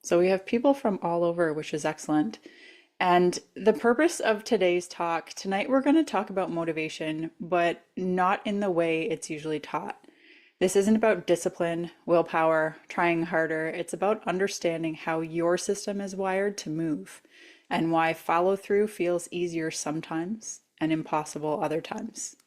So we have people from all over, which is excellent. And the purpose of today's talk, tonight we're going to talk about motivation, but not in the way it's usually taught. This isn't about discipline, willpower, trying harder. It's about understanding how your system is wired to move and why follow through feels easier sometimes and impossible other times.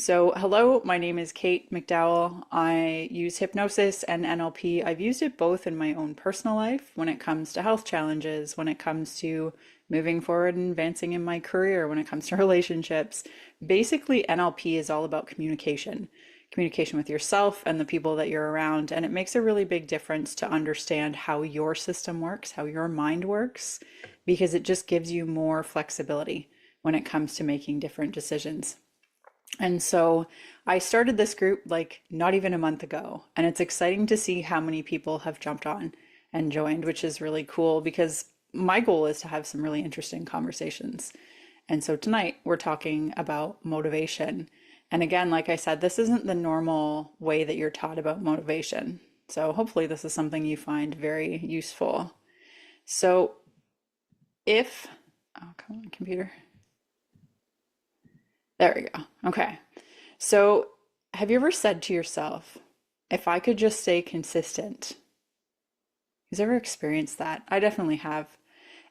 So, hello, my name is Kate McDowell. I use hypnosis and NLP. I've used it both in my own personal life when it comes to health challenges, when it comes to moving forward and advancing in my career, when it comes to relationships. Basically, NLP is all about communication with yourself and the people that you're around. And it makes a really big difference to understand how your system works, how your mind works, because it just gives you more flexibility when it comes to making different decisions. And so I started this group like not even a month ago, and it's exciting to see how many people have jumped on and joined, which is really cool because my goal is to have some really interesting conversations. And so tonight we're talking about motivation. And again, like I said, this isn't the normal way that you're taught about motivation. So hopefully this is something you find very useful. So oh, come on, computer. There we go. Okay. So, have you ever said to yourself, if I could just stay consistent? Who's ever experienced that? I definitely have.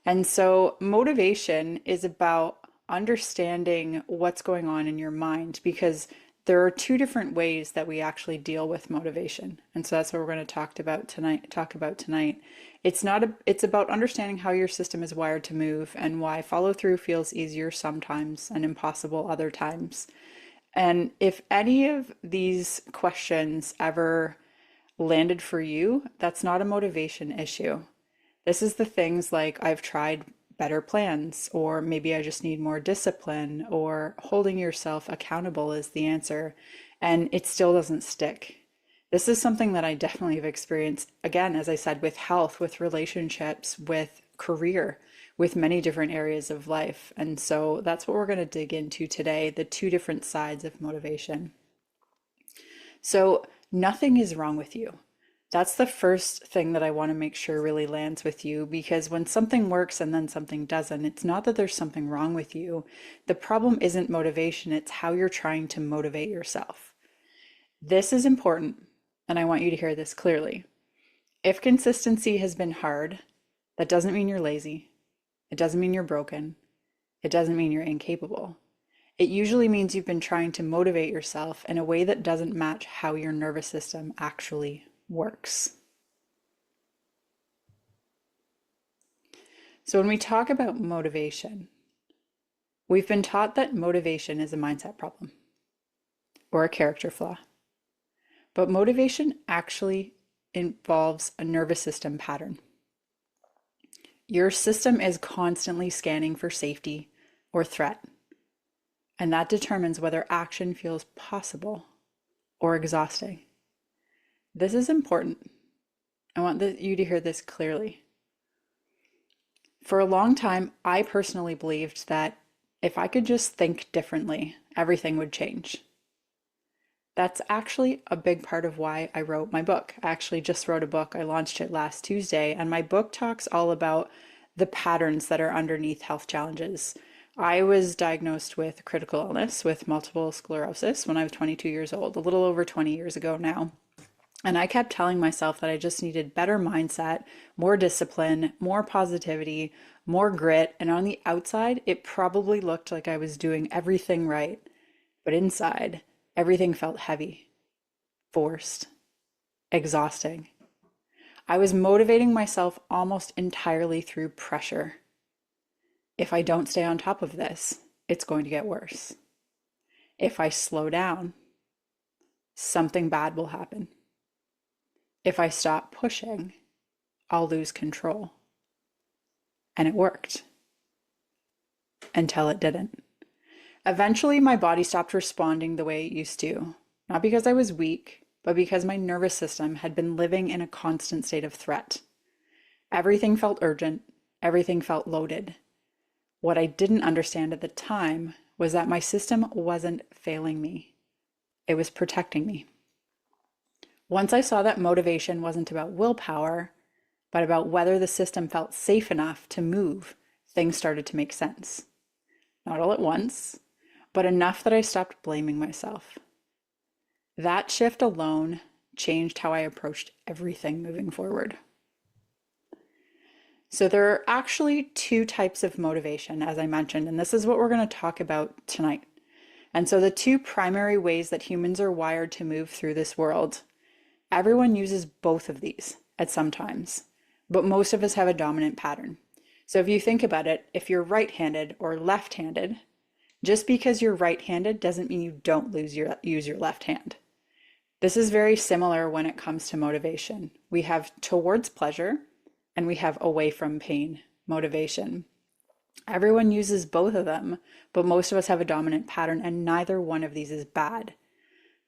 And so, motivation is about understanding what's going on in your mind because there are two different ways that we actually deal with motivation. And so that's what we're going to talk about tonight. It's about understanding how your system is wired to move and why follow through feels easier sometimes and impossible other times. And if any of these questions ever landed for you, that's not a motivation issue. This is the things like I've tried better plans, or maybe I just need more discipline, or holding yourself accountable is the answer, and it still doesn't stick. This is something that I definitely have experienced, again, as I said, with health, with relationships, with career, with many different areas of life. And so that's what we're going to dig into today, the two different sides of motivation. So nothing is wrong with you. That's the first thing that I want to make sure really lands with you because when something works and then something doesn't, it's not that there's something wrong with you. The problem isn't motivation, it's how you're trying to motivate yourself. This is important, and I want you to hear this clearly. If consistency has been hard, that doesn't mean you're lazy. It doesn't mean you're broken. It doesn't mean you're incapable. It usually means you've been trying to motivate yourself in a way that doesn't match how your nervous system actually works. So when we talk about motivation, we've been taught that motivation is a mindset problem or a character flaw. But motivation actually involves a nervous system pattern. Your system is constantly scanning for safety or threat, and that determines whether action feels possible or exhausting. This is important. I want you to hear this clearly. For a long time, I personally believed that if I could just think differently, everything would change. That's actually a big part of why I wrote my book. I actually just wrote a book. I launched it last Tuesday, and my book talks all about the patterns that are underneath health challenges. I was diagnosed with critical illness with multiple sclerosis when I was 22 years old, a little over 20 years ago now. And I kept telling myself that I just needed better mindset, more discipline, more positivity, more grit. And on the outside, it probably looked like I was doing everything right. But inside, everything felt heavy, forced, exhausting. I was motivating myself almost entirely through pressure. If I don't stay on top of this, it's going to get worse. If I slow down, something bad will happen. If I stop pushing, I'll lose control. And it worked. Until it didn't. Eventually, my body stopped responding the way it used to. Not because I was weak, but because my nervous system had been living in a constant state of threat. Everything felt urgent. Everything felt loaded. What I didn't understand at the time was that my system wasn't failing me. It was protecting me. Once I saw that motivation wasn't about willpower, but about whether the system felt safe enough to move, things started to make sense. Not all at once, but enough that I stopped blaming myself. That shift alone changed how I approached everything moving forward. So, there are actually two types of motivation, as I mentioned, and this is what we're going to talk about tonight. And so, the two primary ways that humans are wired to move through this world, everyone uses both of these at some times, but most of us have a dominant pattern. So, if you think about it, if you're right-handed or left-handed, just because you're right-handed doesn't mean you don't use your left hand. This is very similar when it comes to motivation. We have towards pleasure and we have away from pain motivation. Everyone uses both of them, but most of us have a dominant pattern, and neither one of these is bad.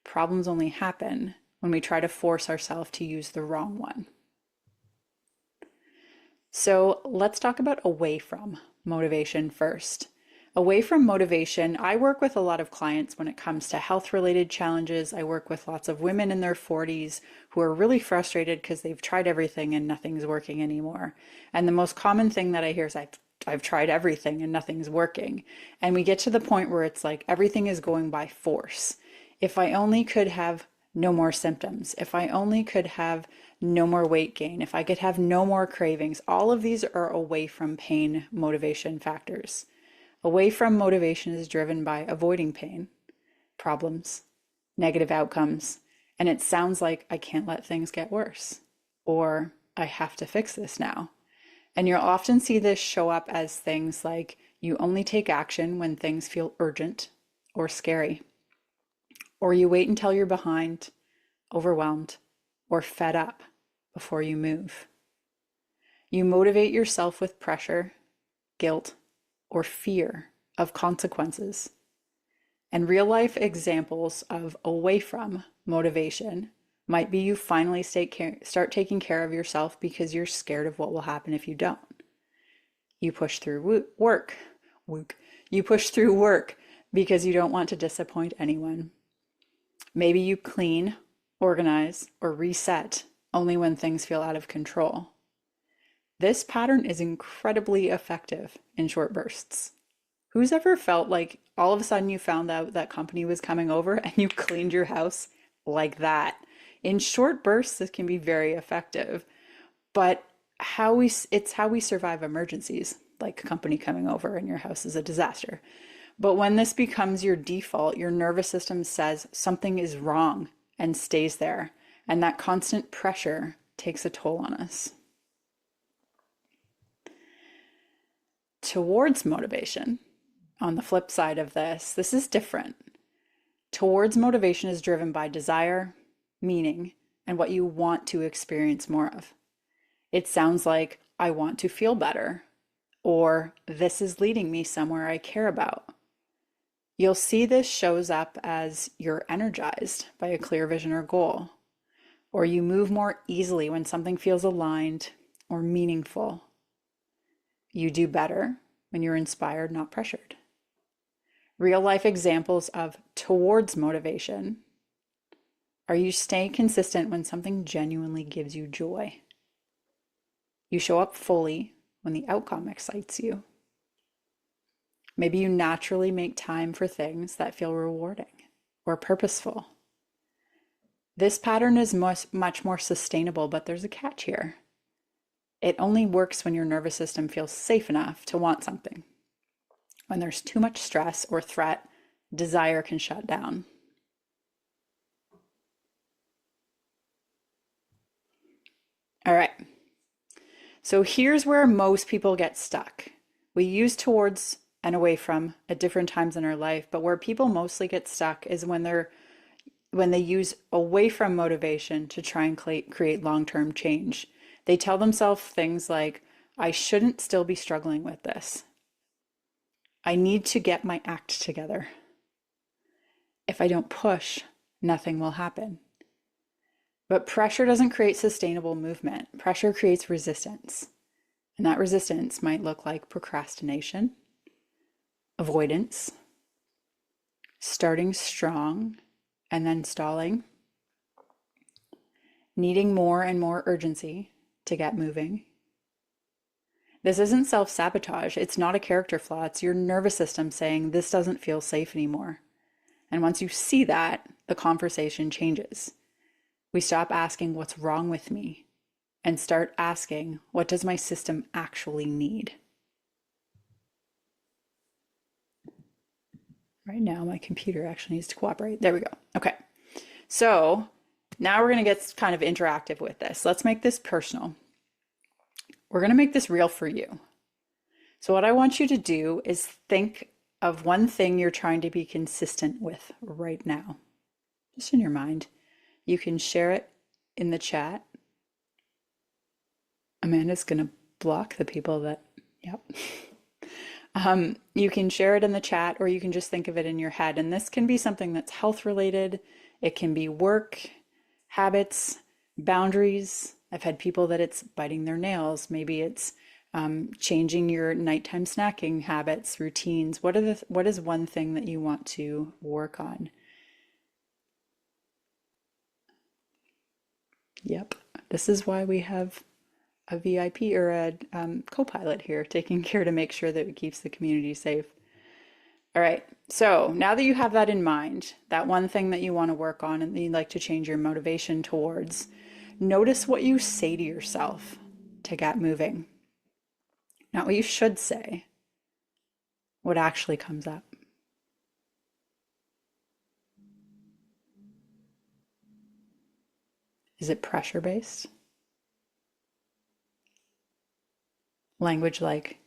Problems only happen when we try to force ourselves to use the wrong one. So let's talk about away from motivation first. Away from motivation, I work with a lot of clients when it comes to health-related challenges. I work with lots of women in their 40s who are really frustrated because they've tried everything and nothing's working anymore. And the most common thing that I hear is, I've tried everything and nothing's working. And we get to the point where it's like everything is going by force. If I only could have no more symptoms, if I only could have no more weight gain, if I could have no more cravings, all of these are away from pain motivation factors. Away from motivation is driven by avoiding pain, problems, negative outcomes, and it sounds like I can't let things get worse, or I have to fix this now. And you'll often see this show up as things like you only take action when things feel urgent or scary, or you wait until you're behind, overwhelmed, or fed up before you move. You motivate yourself with pressure, guilt, or fear of consequences. And real life examples of away from motivation might be you finally start taking care of yourself because you're scared of what will happen if you don't. You push through work. You push through work because you don't want to disappoint anyone. Maybe you clean, organize, or reset only when things feel out of control. This pattern is incredibly effective in short bursts. Who's ever felt like all of a sudden you found out that company was coming over and you cleaned your house like that? In short bursts, this can be very effective, but it's how we survive emergencies, like a company coming over and your house is a disaster. But when this becomes your default, your nervous system says something is wrong and stays there, and that constant pressure takes a toll on us. Towards motivation, on the flip side of this is different. Towards motivation is driven by desire, meaning, and what you want to experience more of. It sounds like, I want to feel better, or this is leading me somewhere I care about. You'll see this shows up as you're energized by a clear vision or goal, or you move more easily when something feels aligned or meaningful. You do better when you're inspired, not pressured. Real life examples of towards motivation are you stay consistent when something genuinely gives you joy. You show up fully when the outcome excites you. Maybe you naturally make time for things that feel rewarding or purposeful. This pattern is much more sustainable, but there's a catch here. It only works when your nervous system feels safe enough to want something. When there's too much stress or threat, desire can shut down. All right. So here's where most people get stuck. We use towards and away from at different times in our life, but where people mostly get stuck is when they use away from motivation to try and create long-term change. They tell themselves things like, I shouldn't still be struggling with this. I need to get my act together. If I don't push, nothing will happen. But pressure doesn't create sustainable movement. Pressure creates resistance. And that resistance might look like procrastination, avoidance, starting strong and then stalling, needing more and more urgency to get moving. This isn't self-sabotage. It's not a character flaw. It's your nervous system saying this doesn't feel safe anymore. And once you see that, the conversation changes. We stop asking what's wrong with me and start asking what does my system actually need? Right now, my computer actually needs to cooperate. There we go. Okay. So now we're going to get kind of interactive with this. Let's make this personal. We're going to make this real for you. So what I want you to do is think of one thing you're trying to be consistent with right now, just in your mind. You can share it in the chat. Amanda's going to block the people that, yep. You can share it in the chat, or you can just think of it in your head. And this can be something that's health related. It can be work, habits, boundaries. I've had people that it's biting their nails. Maybe it's changing your nighttime snacking habits, routines. What is one thing that you want to work on? Yep, this is why we have a VIP or a co-pilot here taking care to make sure that it keeps the community safe. All right, so now that you have that in mind, that one thing that you want to work on and that you'd like to change your motivation towards, notice what you say to yourself to get moving. Not what you should say, what actually comes up. Is it pressure-based? Language like,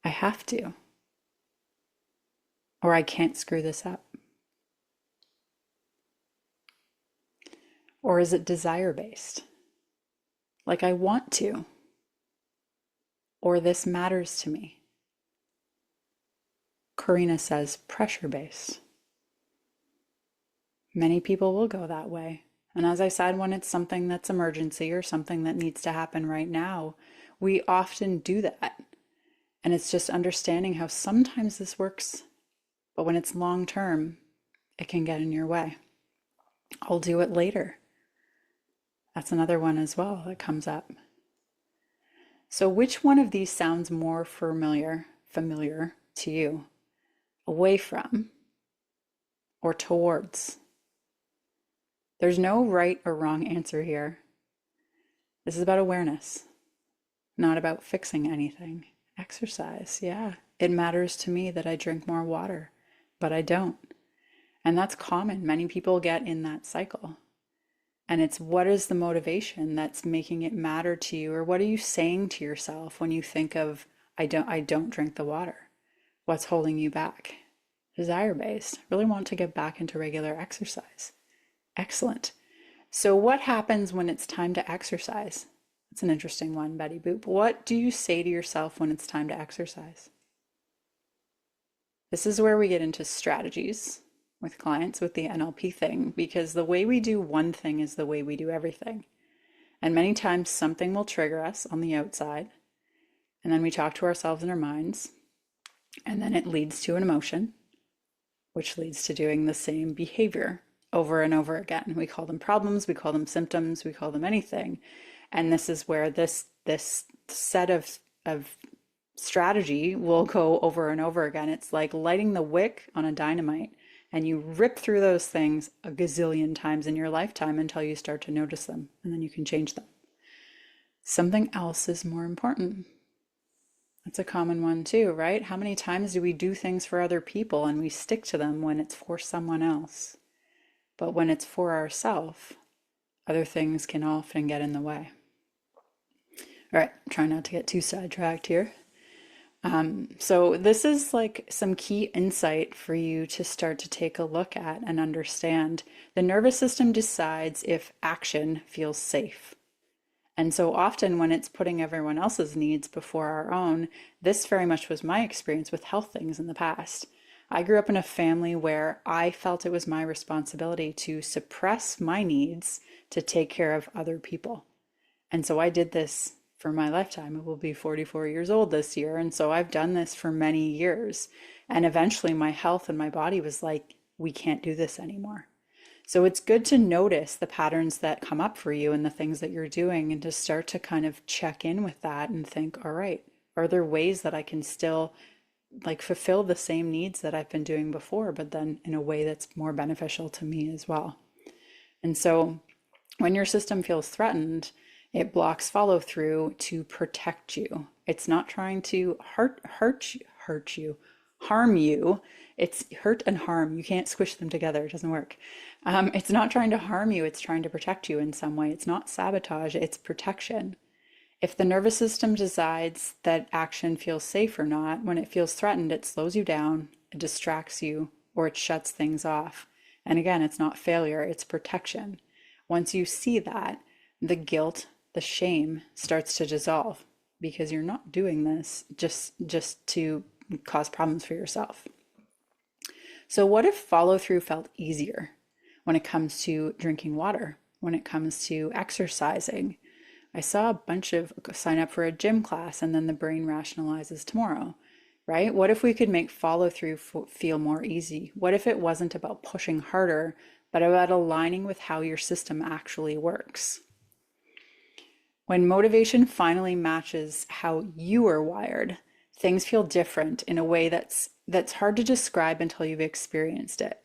I have to, or I can't screw this up. Or is it desire-based? Like, I want to, or this matters to me. Karina says pressure-based. Many people will go that way. And as I said, when it's something that's emergency or something that needs to happen right now, we often do that. And it's just understanding how sometimes this works, but when it's long term, it can get in your way. I'll do it later. That's another one as well that comes up. So which one of these sounds more familiar to you? Away from or towards? There's no right or wrong answer here. This is about awareness, not about fixing anything. Exercise, yeah. It matters to me that I drink more water, but I don't. And that's common. Many people get in that cycle. And it's what is the motivation that's making it matter to you, or what are you saying to yourself when you think of I don't drink the water? What's holding you back? Desire-based. Really want to get back into regular exercise. Excellent. So what happens when it's time to exercise? That's an interesting one, Betty Boop. What do you say to yourself when it's time to exercise? This is where we get into strategies with clients with the NLP thing, because the way we do one thing is the way we do everything. And many times something will trigger us on the outside, and then we talk to ourselves in our minds, and then it leads to an emotion, which leads to doing the same behavior over and over again. We call them problems, we call them symptoms, we call them anything. And this is where this set of strategy will go over and over again. It's like lighting the wick on a dynamite, and you rip through those things a gazillion times in your lifetime until you start to notice them, and then you can change them. Something else is more important. That's a common one too, right? How many times do we do things for other people and we stick to them when it's for someone else? But when it's for ourselves, other things can often get in the way. All right, try not to get too sidetracked here. So this is like some key insight for you to start to take a look at and understand. The nervous system decides if action feels safe. And so often when it's putting everyone else's needs before our own, this very much was my experience with health things in the past. I grew up in a family where I felt it was my responsibility to suppress my needs to take care of other people. And so I did this for my lifetime. It will be 44 years old this year. And so I've done this for many years. And eventually my health and my body was like, we can't do this anymore. So it's good to notice the patterns that come up for you and the things that you're doing and to start to kind of check in with that and think, all right, are there ways that I can still like fulfill the same needs that I've been doing before, but then in a way that's more beneficial to me as well? And so when your system feels threatened, it blocks follow through to protect you. It's not trying to hurt you, harm you. It's hurt and harm. You can't squish them together. It doesn't work. It's not trying to harm you. It's trying to protect you in some way. It's not sabotage. It's protection. If the nervous system decides that action feels safe or not, when it feels threatened, it slows you down, it distracts you, or it shuts things off. And again, it's not failure, it's protection. Once you see that, the guilt, the shame starts to dissolve because you're not doing this just to cause problems for yourself. So what if follow through felt easier when it comes to drinking water, when it comes to exercising? I saw a bunch of sign up for a gym class and then the brain rationalizes tomorrow, right? What if we could make follow through feel more easy? What if it wasn't about pushing harder, but about aligning with how your system actually works? When motivation finally matches how you are wired, things feel different in a way that's hard to describe until you've experienced it.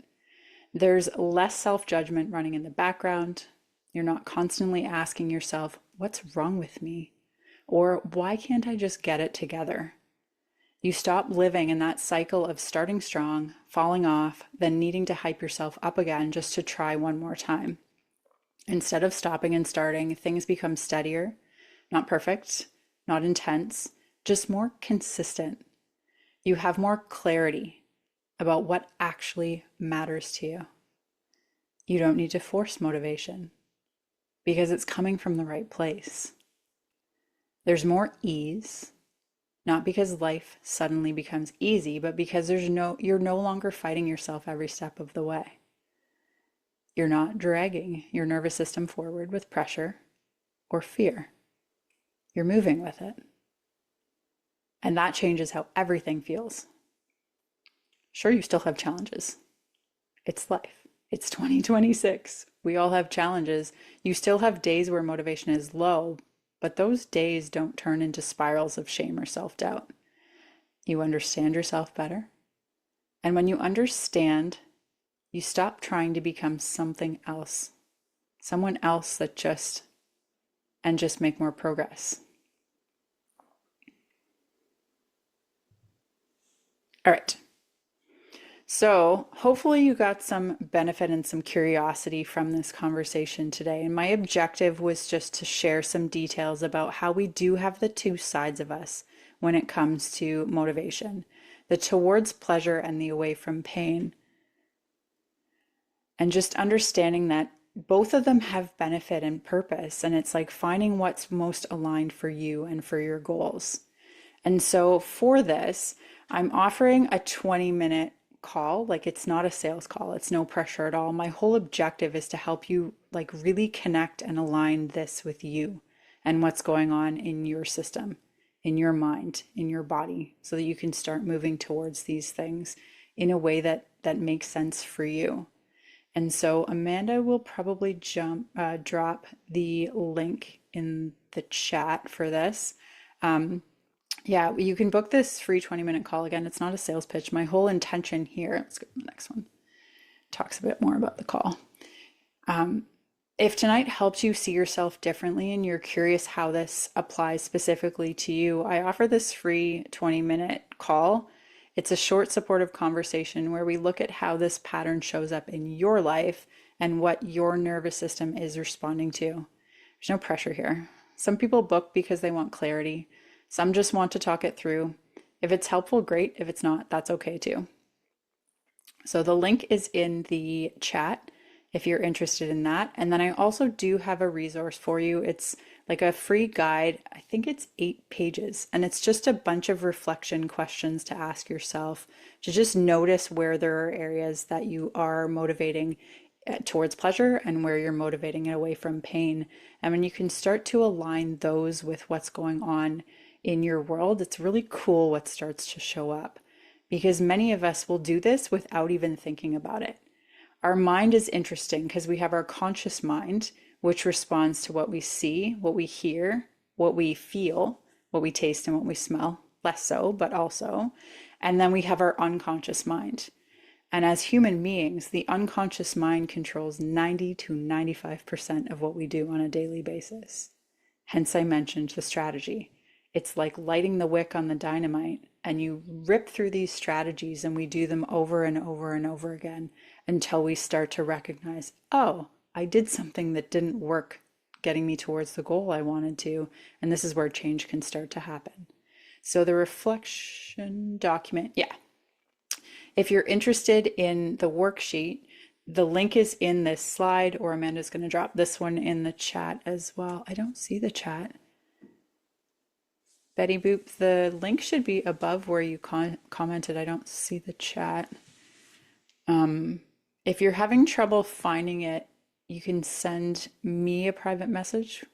There's less self-judgment running in the background. You're not constantly asking yourself, what's wrong with me? Or why can't I just get it together? You stop living in that cycle of starting strong, falling off, then needing to hype yourself up again just to try one more time. Instead of stopping and starting, things become steadier, not perfect, not intense, just more consistent. You have more clarity about what actually matters to you. You don't need to force motivation because it's coming from the right place. There's more ease, not because life suddenly becomes easy, but because you're no longer fighting yourself every step of the way. You're not dragging your nervous system forward with pressure or fear. You're moving with it. And that changes how everything feels. Sure, you still have challenges. It's life. It's 2026. We all have challenges. You still have days where motivation is low, but those days don't turn into spirals of shame or self-doubt. You understand yourself better. And when you understand, you stop trying to become something else, someone else that just make more progress. All right. So hopefully you got some benefit and some curiosity from this conversation today. And my objective was just to share some details about how we do have the two sides of us when it comes to motivation, the towards pleasure and the away from pain. And just understanding that both of them have benefit and purpose. And it's like finding what's most aligned for you and for your goals. And so for this, I'm offering a 20-minute call. Like, it's not a sales call, it's no pressure at all. My whole objective is to help you like really connect and align this with you and what's going on in your system, in your mind, in your body, so that you can start moving towards these things in a way that makes sense for you. And so Amanda will probably drop the link in the chat for this. Yeah, you can book this free 20-minute call. Again, it's not a sales pitch. My whole intention here, let's go to the next one, talks a bit more about the call. If tonight helps you see yourself differently and you're curious how this applies specifically to you, I offer this free 20-minute call. It's a short, supportive conversation where we look at how this pattern shows up in your life and what your nervous system is responding to. There's no pressure here. Some people book because they want clarity. Some just want to talk it through. If it's helpful, great. If it's not, that's okay too. So the link is in the chat if you're interested in that. And then I also do have a resource for you. It's like a free guide. I think it's 8 pages, and it's just a bunch of reflection questions to ask yourself to just notice where there are areas that you are motivating towards pleasure and where you're motivating it away from pain. And when you can start to align those with what's going on in your world, it's really cool what starts to show up, because many of us will do this without even thinking about it. Our mind is interesting because we have our conscious mind, which responds to what we see, what we hear, what we feel, what we taste, and what we smell. Less so, but also. And then we have our unconscious mind. And as human beings, the unconscious mind controls 90 to 95% of what we do on a daily basis. Hence, I mentioned the strategy. It's like lighting the wick on the dynamite, and you rip through these strategies, and we do them over and over and over again until we start to recognize, oh, I did something that didn't work getting me towards the goal I wanted to. And this is where change can start to happen. So, the reflection document, yeah. If you're interested in the worksheet, the link is in this slide, or Amanda's going to drop this one in the chat as well. I don't see the chat. Betty Boop, the link should be above where you commented. I don't see the chat. If you're having trouble finding it, you can send me a private message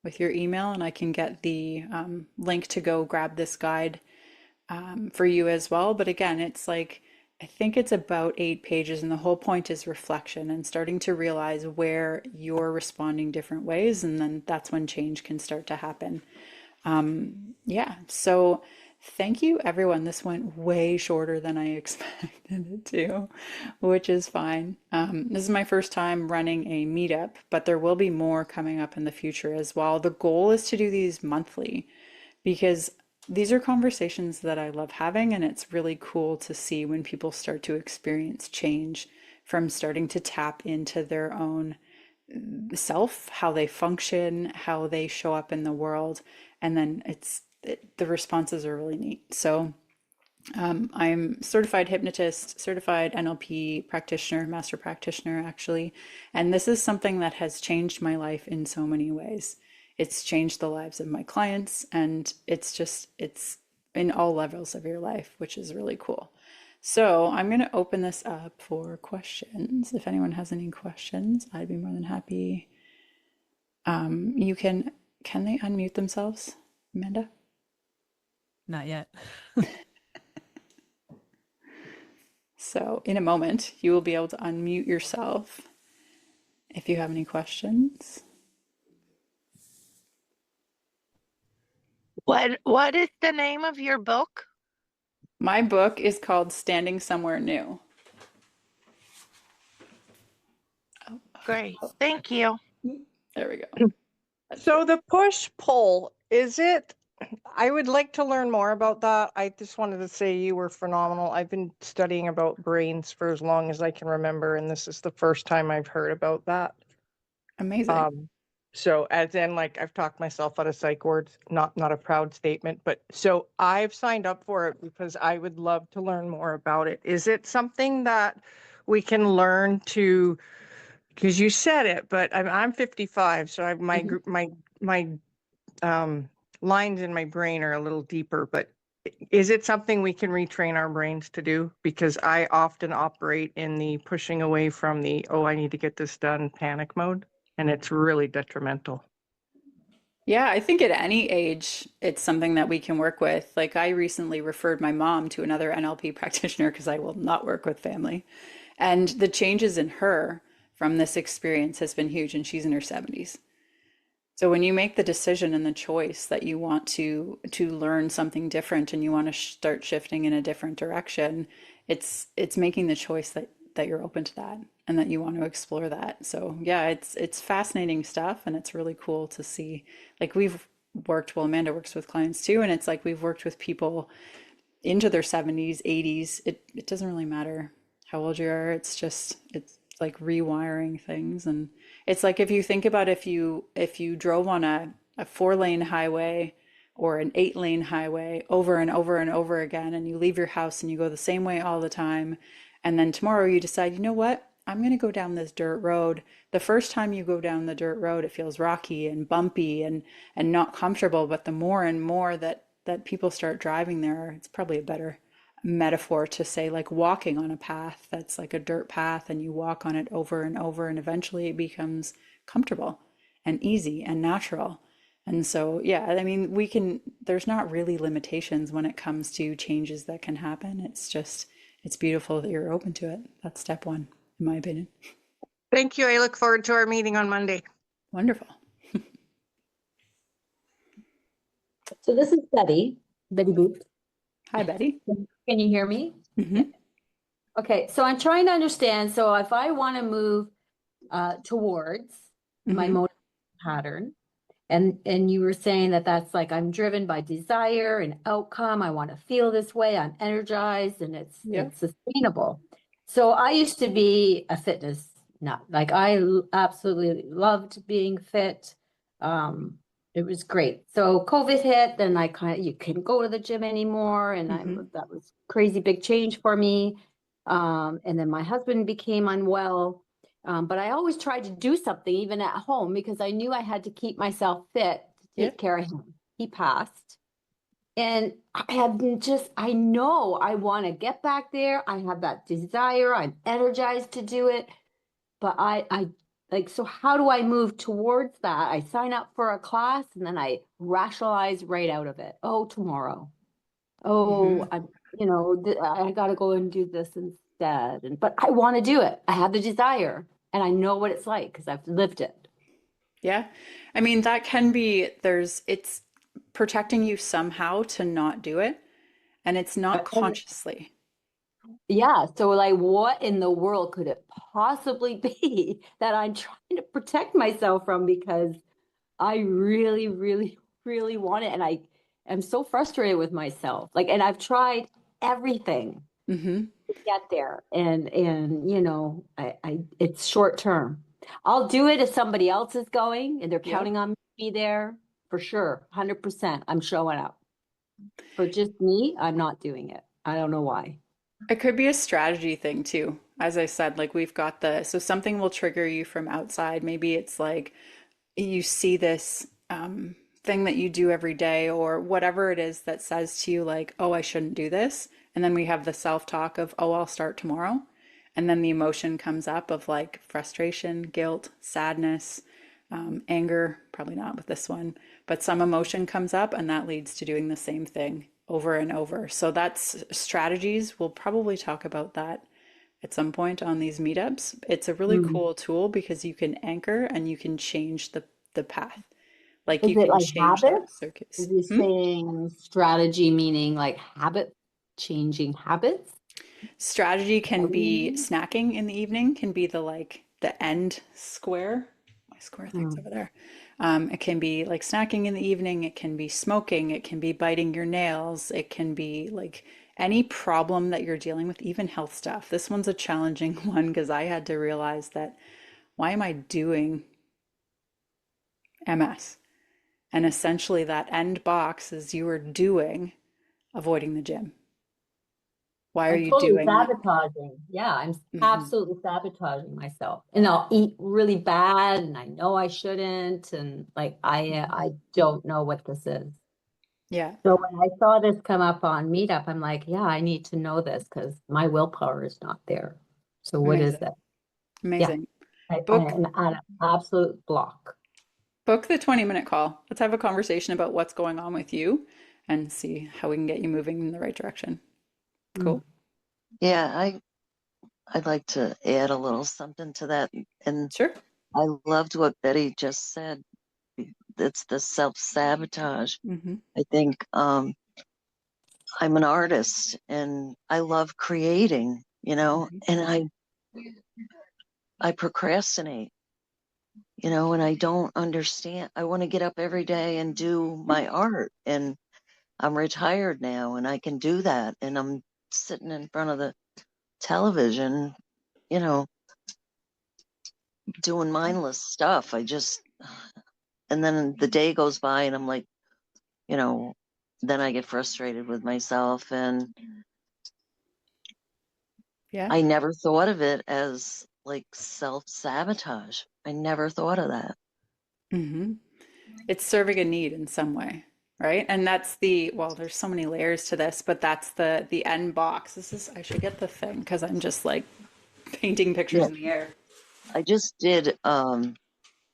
with your email, and I can get the link to go grab this guide for you as well. But again, it's like, I think it's about 8 pages, and the whole point is reflection and starting to realize where you're responding different ways, and then that's when change can start to happen. Yeah, so thank you, everyone. This went way shorter than I expected it to, which is fine. This is my first time running a meetup, but there will be more coming up in the future as well. The goal is to do these monthly because these are conversations that I love having, and it's really cool to see when people start to experience change from starting to tap into their own self, how they function, how they show up in the world, and then the responses are really neat. So I'm certified hypnotist, certified NLP practitioner, master practitioner, actually. And this is something that has changed my life in so many ways. It's changed the lives of my clients, and it's in all levels of your life, which is really cool. So I'm going to open this up for questions. If anyone has any questions, I'd be more than happy. You can they unmute themselves, Amanda? Not yet. So in a moment, you will be able to unmute yourself if you have any questions. What is the name of your book? My book is called Standing Somewhere New. Great. Thank you. There we go. So the push-pull, I would like to learn more about that. I just wanted to say you were phenomenal. I've been studying about brains for as long as I can remember, and this is the first time I've heard about that. Amazing. So as in, like, I've talked myself out of psych wards, not a proud statement, but so I've signed up for it because I would love to learn more about it. Is it something that we can learn to, because you said it, but I'm 55, so my lines in my brain are a little deeper, but is it something we can retrain our brains to do? Because I often operate in the pushing away from the, oh, I need to get this done panic mode, and it's really detrimental. Yeah, I think at any age, it's something that we can work with. Like I recently referred my mom to another NLP practitioner because I will not work with family. And the changes in her from this experience has been huge, and she's in her 70s. So when you make the decision and the choice that you want to learn something different and you want to start shifting in a different direction, it's making the choice that you're open to that and that you want to explore that. So yeah, it's fascinating stuff, and it's really cool to see. Like well, Amanda works with clients too, and it's like we've worked with people into their 70s, 80s. It doesn't really matter how old you are. It's like rewiring things. And it's like if you think about if you drove on a 4-lane highway or an 8-lane highway over and over and over again, and you leave your house and you go the same way all the time, and then tomorrow you decide, you know what? I'm going to go down this dirt road. The first time you go down the dirt road, it feels rocky and bumpy and not comfortable. But the more and more that people start driving there, it's probably a better metaphor to say like walking on a path that's like a dirt path, and you walk on it over and over, and eventually it becomes comfortable and easy and natural. And so, yeah, I mean, there's not really limitations when it comes to changes that can happen. It's beautiful that you're open to it. That's step one. in my opinion. Thank you. I look forward to our meeting on Monday. Wonderful. So this is Betty Boop. Hi, Betty. Can you hear me? Mm-hmm. Okay, so I'm trying to understand. So if I want to move towards my Mm-hmm. motivation pattern, and you were saying that that's like I'm driven by desire and outcome. I want to feel this way. I'm energized, and Yeah. it's sustainable. So I used to be a fitness nut. Like absolutely loved being fit. It was great. So COVID hit, then you couldn't go to the gym anymore, and Mm-hmm. that was crazy big change for me. And then my husband became unwell. But I always tried to do something even at home because I knew I had to keep myself fit to Yeah. take care of him. He passed. And I know I want to get back there. I have that desire. I'm energized to do it. But so how do I move towards that? I sign up for a class and then I rationalize right out of it. Oh, tomorrow. Mm-hmm. Oh, I got to go and do this instead. But I want to do it. I have the desire and I know what it's like because I've lived it. Yeah. I mean, that can be, it's protecting you somehow to not do it, and it's not And consciously. yeah, so like what in the world could it possibly be that I'm trying to protect myself from because I really, really, really want it and I am so frustrated with myself. And I've tried everything Mm-hmm. to get there and I it's short term. I'll do it if somebody else is going and they're Yeah. counting on me to be there for sure. 100% I'm showing up. For just me, I'm not doing it. I don't know why. It could be a strategy thing too. As I said, like we've got so something will trigger you from outside. Maybe it's like you see this thing that you do every day or whatever it is that says to you, like, oh, I shouldn't do this. And then we have the self-talk of, oh, I'll start tomorrow. And then the emotion comes up of like frustration, guilt, sadness, anger, probably not with this one, but some emotion comes up and that leads to doing the same thing over and over. So that's strategies. We'll probably talk about that at some point on these meetups. It's a really Mm. cool tool because you can anchor and you can change the path. Like Is you it can like change that habits? circus. Is he saying strategy meaning like changing habits? Strategy can be Mm. snacking in the evening, can be the end square. My square thing's over there. It can be like snacking in the evening. It can be smoking. It can be biting your nails. It can be like any problem that you're dealing with, even health stuff. This one's a challenging one because I had to realize that why am I doing MS? And essentially, that end box is you are doing avoiding the gym. Why are I'm you totally doing that? sabotaging. Yeah, I'm Mhm. absolutely sabotaging myself. And I'll eat really bad and I know I shouldn't and I don't know what this is. Yeah, So when I saw this come up on Meetup, I'm like, yeah, I need to know this because my willpower is not there. So what is amazing. that? Yeah, Amazing. I Book am at an absolute block. book the 20-minute call. Let's have a conversation about what's going on with you and see how we can get you moving in the right direction. Mm. Cool? Yeah, I'd like to add a little something to that. And Sure. I loved what Betty just said. It's the self-sabotage. Mm-hmm. I think I'm an artist and I love creating, Mm-hmm. and I procrastinate, and I don't understand. I want to get up every day and do my art, and I'm retired now and I can do that. And I'm sitting in front of the television, you know, doing mindless stuff. And then the day goes by and I'm like, you know, then I get frustrated with myself. And Yeah. I never thought of it as like self-sabotage. I never thought of that. Mm-hmm. It's serving a need in some way, right? And that's well, there's so many layers to this, but that's the end box. I should get the thing because I'm just like painting pictures Yeah. in the air. I just did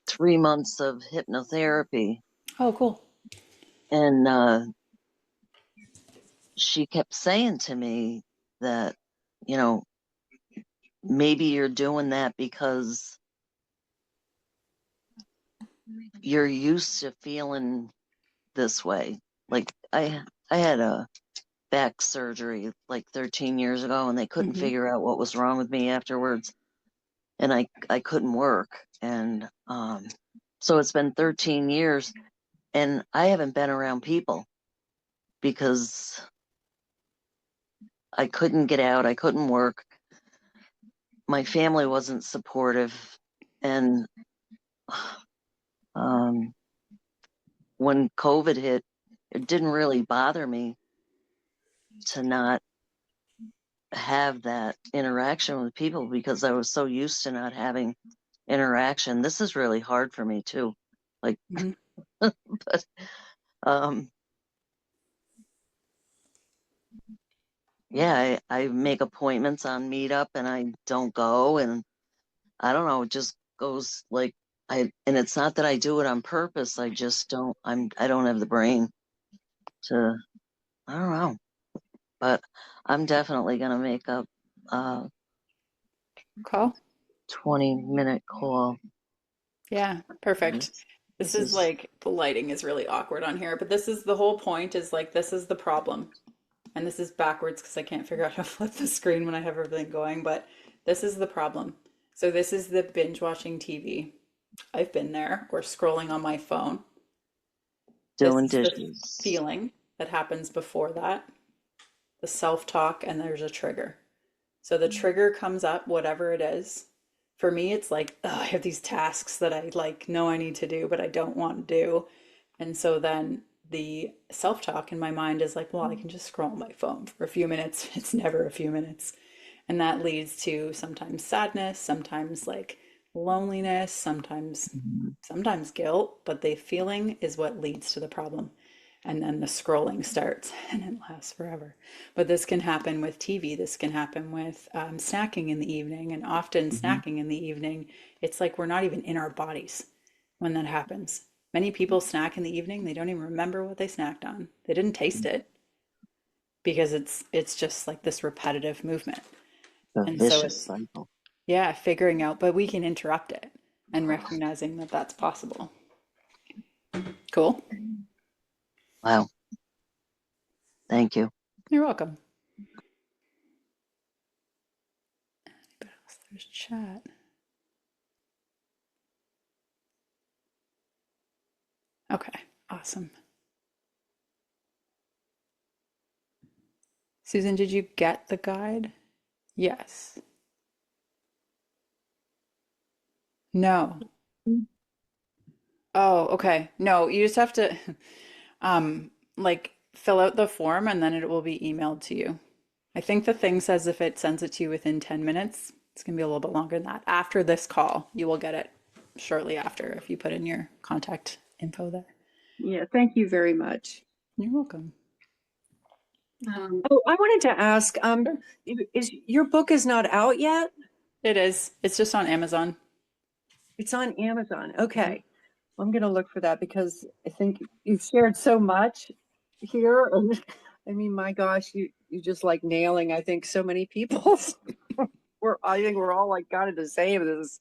3 months of hypnotherapy, Oh, cool. and she kept saying to me that, you know, maybe you're doing that because you're used to feeling this way. Like I had a back surgery like 13 years ago, and they couldn't Hmm. figure out what was wrong with me afterwards, and I couldn't work. And so it's been 13 years, and I haven't been around people because I couldn't get out, I couldn't work. My family wasn't supportive, and um, when COVID hit, it didn't really bother me to not have that interaction with people because I was so used to not having interaction. This is really hard for me too. Like, Hmm. but um, yeah, I make appointments on Meetup and I don't go, and I don't know, it just goes like and it's not that I do it on purpose. I just don't. I don't have the brain to. I don't know, but I'm definitely gonna make a Call? 20-minute call. Yeah, perfect. This This is is like the lighting is really awkward on here, but this is the whole point is like this is the problem. And this is backwards because I can't figure out how to flip the screen when I have everything going, but this is the problem. So this is the binge watching TV. I've been there or scrolling on my phone. This doing is the dishes. feeling that happens before that, the self-talk, and there's a trigger. So the trigger comes up, whatever it is. For me, it's like, oh, I have these tasks that I like know I need to do, but I don't want to do. And so then the self-talk in my mind is like, well, I can just scroll my phone for a few minutes. It's never a few minutes. And that leads to sometimes sadness, sometimes like loneliness, sometimes guilt, but the feeling is what leads to the problem. And then the scrolling starts and it lasts forever. But this can happen with TV. This can happen with snacking in the evening. And often, Mhm. snacking in the evening, it's like we're not even in our bodies when that happens. Many people snack in the evening, they don't even remember what they snacked on. They didn't taste it because it's just like this repetitive movement. The And so vicious it's, cycle. yeah, figuring out, but we can interrupt it and recognizing that that's possible. Cool. Wow. Thank you. You're welcome. There's chat. Okay, awesome. Susan, did you get the guide? Yes. No. Oh, okay. No, you just have to like fill out the form and then it will be emailed to you. I think the thing says if it sends it to you within 10 minutes, it's gonna be a little bit longer than that. After this call, you will get it shortly after if you put in your contact info there. Yeah, thank you very much. You're welcome. Oh, I wanted to ask, Sure. is your book is not out yet? It is. It's just on Amazon. It's on Amazon. Mhm. Okay. I'm going to look for that because I think you've shared so much here. And I mean, my gosh, you just like nailing, I think, so many people. I think we're all like kind of the same. This,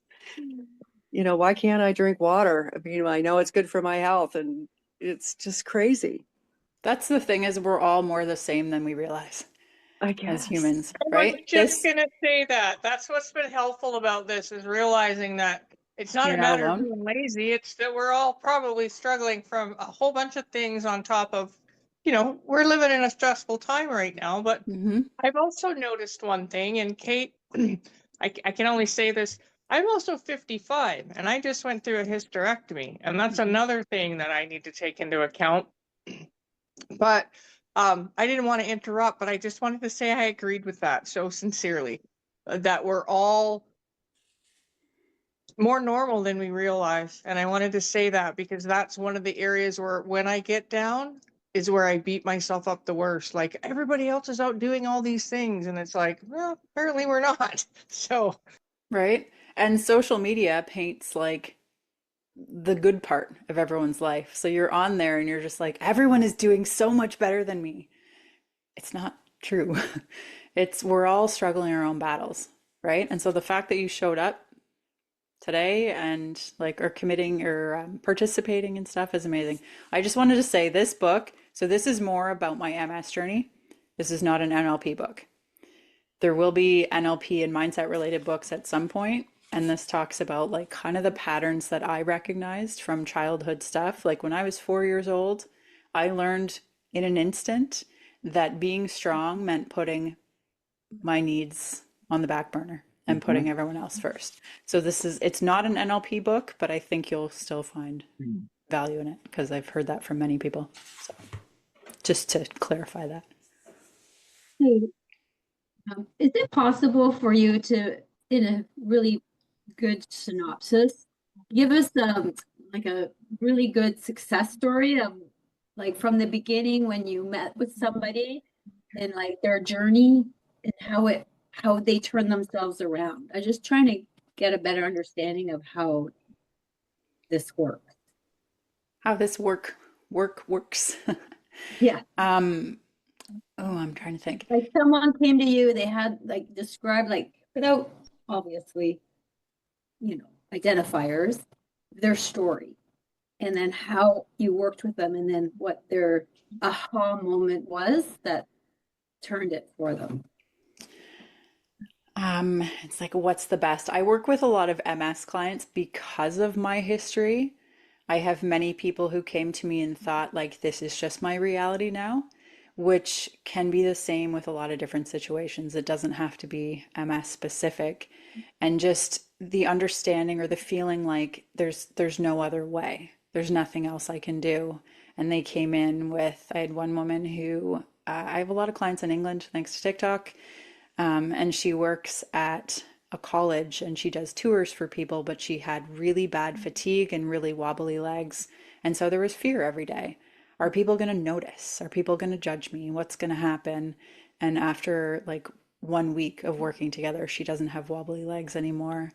why can't I drink water? I mean, I know it's good for my health, and it's just crazy, That's the thing is we're all more the same than we realize I as guess. humans, I was right? just gonna say that. That's what's been helpful about this is realizing that it's not You're a not matter of alone. being lazy. It's that we're all probably struggling from a whole bunch of things on top of, we're living in a stressful time right now. But Hmm. I've also noticed one thing, and Kate, I can only say this. I'm also 55, and I just went through a hysterectomy, and that's another thing that I need to take into account. But I didn't want to interrupt, but I just wanted to say I agreed with that so sincerely, that we're all more normal than we realize. And I wanted to say that because that's one of the areas where when I get down is where I beat myself up the worst. Like everybody else is out doing all these things. And it's like, well, apparently we're not. So Right? And social media paints like the good part of everyone's life. So you're on there and you're just like, everyone is doing so much better than me. It's not true. It's we're all struggling our own battles, right? And so the fact that you showed up today and like are committing or participating and stuff is amazing. I just wanted to say this book, so this is more about my MS journey. This is not an NLP book. There will be NLP and mindset related books at some point, and this talks about like kind of the patterns that I recognized from childhood stuff. Like when I was 4 years old, I learned in an instant that being strong meant putting my needs on the back burner and putting everyone else first. So it's not an NLP book, but I think you'll still find value in it because I've heard that from many people. So just to clarify that. Hey, is it possible for you to, in a really good synopsis, give us like a really good success story of like from the beginning when you met with somebody and like their journey and how they turn themselves around? I'm just trying to get a better understanding of how this works. How this works. Yeah. Oh, I'm trying to think. Like someone came to you, they had like described like without obviously, identifiers, their story, and then how you worked with them, and then what their aha moment was that turned it for them. It's like, what's the best? I work with a lot of MS clients because of my history. I have many people who came to me and thought, like, this is just my reality now, which can be the same with a lot of different situations. It doesn't have to be MS specific. And just the understanding or the feeling like there's no other way. There's nothing else I can do. And they came in with, I had one woman who, I have a lot of clients in England thanks to TikTok. And she works at a college and she does tours for people, but she had really bad fatigue and really wobbly legs. And so there was fear every day. Are people going to notice? Are people going to judge me? What's going to happen? And after like 1 week of working together, she doesn't have wobbly legs anymore.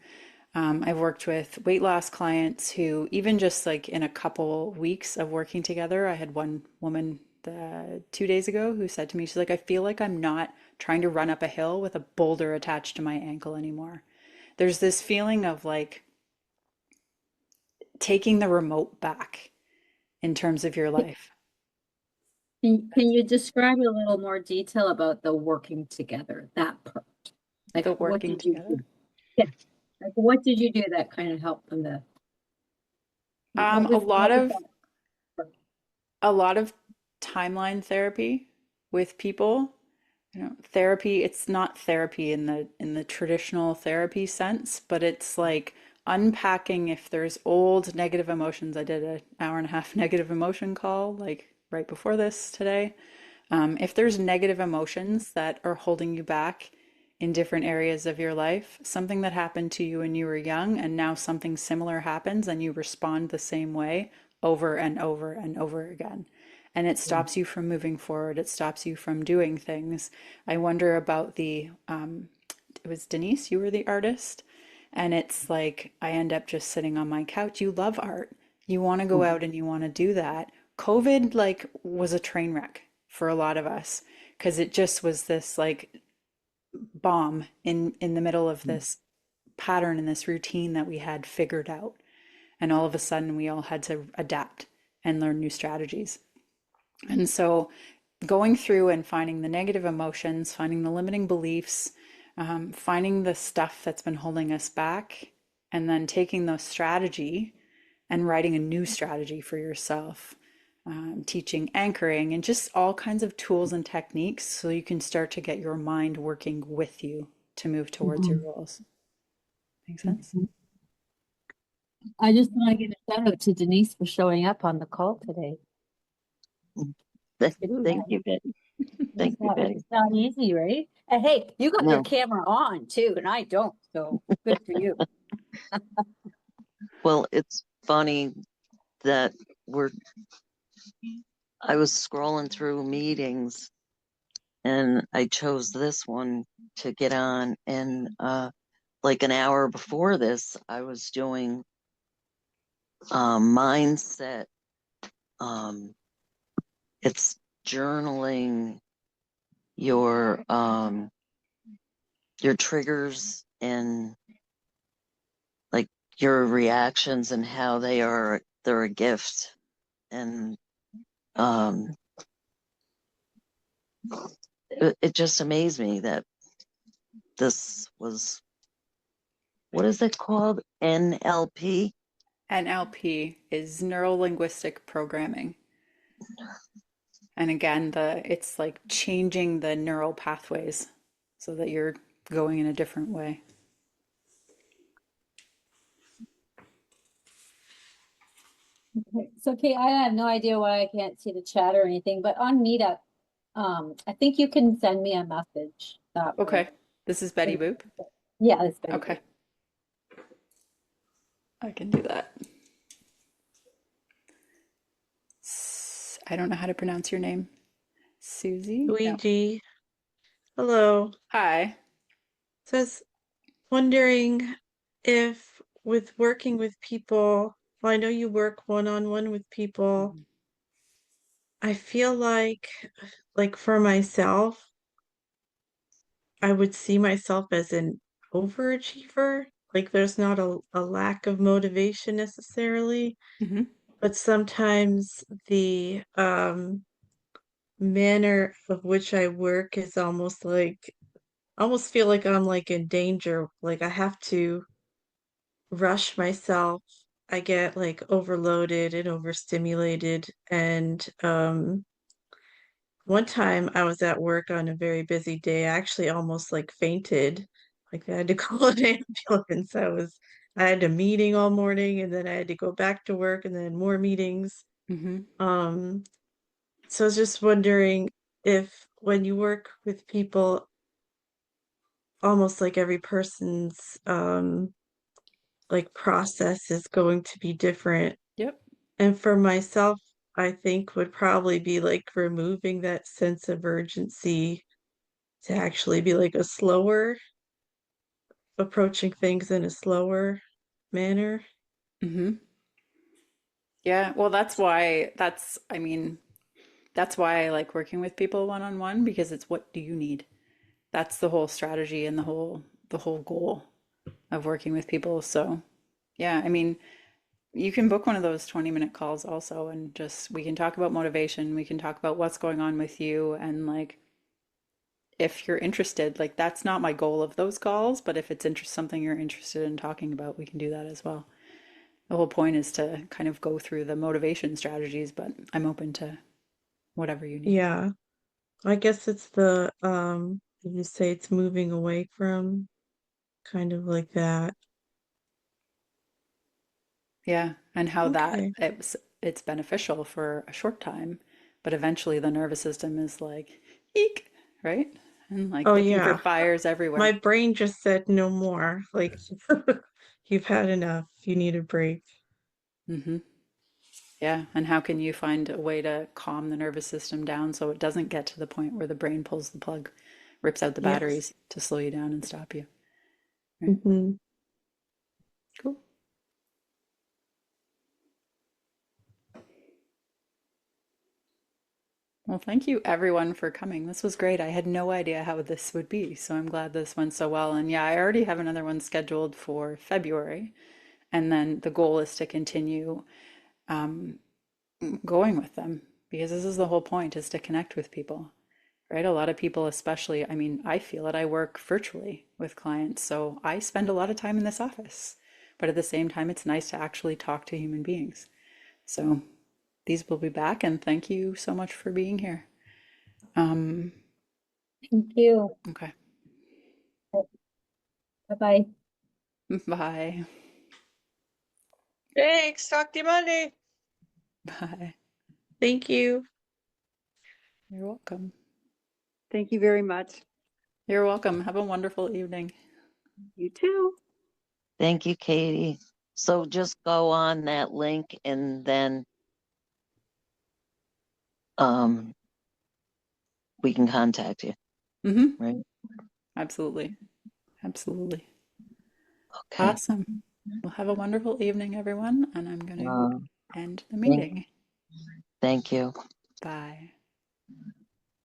I've worked with weight loss clients who, even just like in a couple weeks of working together, I had one woman 2 days ago who said to me, she's like, I feel like I'm not trying to run up a hill with a boulder attached to my ankle anymore. There's this feeling of like taking the remote back in terms of your life. Can you describe a little more detail about the working together, that part? Like The what working did you together. do? Yeah. Like what did you do that kind of helped them to what A was lot of that? a lot of timeline therapy with people. Therapy, it's not therapy in the traditional therapy sense, but it's like unpacking if there's old negative emotions. I did an hour and a half negative emotion call like right before this today. If there's negative emotions that are holding you back in different areas of your life, something that happened to you when you were young, and now something similar happens and you respond the same way over and over and over again. And it stops you from moving forward. It stops you from doing things. I wonder about it was Denise, you were the artist. And it's like, I end up just sitting on my couch. You love art. You want to go out and you want to do that. COVID like was a train wreck for a lot of us because it just was this like bomb in the middle of this pattern and this routine that we had figured out. And all of a sudden we all had to adapt and learn new strategies. And so going through and finding the negative emotions, finding the limiting beliefs, finding the stuff that's been holding us back, and then taking the strategy and writing a new strategy for yourself, teaching anchoring and just all kinds of tools and techniques so you can start to get your mind working with you to move towards your goals. Make sense? I just want to give a shout out to Denise for showing up on the call today. Thank you, Betty. Thank you, Betty. It's not easy, right? And hey, you got your No. camera on too, and I don't, so good for you. Well, it's funny that I was scrolling through meetings and I chose this one to get on. And like an hour before this, I was doing mindset. It's journaling your triggers and like your reactions and how they're a gift. And it just amazed me that this was, what is it called? NLP? NLP is neuro-linguistic programming. And again, it's like changing the neural pathways so that you're going in a different way. Okay. So, Kate, I have no idea why I can't see the chat or anything, but on Meetup, I think you can send me a message that way. Okay. This is Betty Boop. Yeah, it's better. Okay. I can do that. I don't know how to pronounce your name. Susie? No. Luigi, hello. Hi. So I was wondering if with working with people, well, I know you work one-on-one with people. I feel like for myself, I would see myself as an overachiever. Like there's not a lack of motivation necessarily, Mm-hmm. but sometimes the manner of which I work is almost like almost feel like I'm like in danger. Like I have to rush myself. I get like overloaded and overstimulated. And one time I was at work on a very busy day. I actually almost like fainted. Like I had to call an ambulance. I had a meeting all morning and then I had to go back to work and then more meetings. Mm-hmm. So I was just wondering if when you work with people, almost like every person's like process is going to be different. Yep. And for myself, I think would probably be like removing that sense of urgency to actually be like a slower, approaching things in a slower manner. Mm-hmm. Yeah. Well, that's why I like working with people one-on-one because it's what do you need? That's the whole strategy and the whole goal of working with people. So, yeah, I mean, you can book one of those 20-minute calls also and just we can talk about motivation, we can talk about what's going on with you and like if you're interested, like that's not my goal of those calls, but if it's something you're interested in talking about, we can do that as well. The whole point is to kind of go through the motivation strategies, but I'm open to whatever you need. Yeah. I guess it's the you say it's moving away from kind of like that. Yeah, and how that Okay. it's beneficial for a short time, but eventually the nervous system is like, eek, right? And like Oh looking for yeah. fires My everywhere. brain just said no more. Like you've had enough. You need a break. Hmm. Yeah, and how can you find a way to calm the nervous system down so it doesn't get to the point where the brain pulls the plug, rips out the Yes. batteries to slow you down and stop you, right? Hmm. Cool. Well, thank you everyone for coming. This was great. I had no idea how this would be, so I'm glad this went so well. And yeah, I already have another one scheduled for February. And then the goal is to continue um, going with them because this is the whole point is to connect with people, right? A lot of people, especially, I mean, I feel it. I work virtually with clients, so I spend a lot of time in this office. But at the same time, it's nice to actually talk to human beings. So these will be back, and thank you so much for being here. Um, Thank you. okay. Bye-bye. Bye. Thanks. Talk to you Monday. Bye. Thank you. You're welcome. Thank you very much. You're welcome. Have a wonderful evening. You too. Thank you, Katie. So just go on that link and then um we can contact you, Mm-hmm. right? Absolutely. Absolutely. Okay. Awesome. Well, have a wonderful evening, everyone, and I'm going to Uh, end the thank, meeting. thank you. Bye.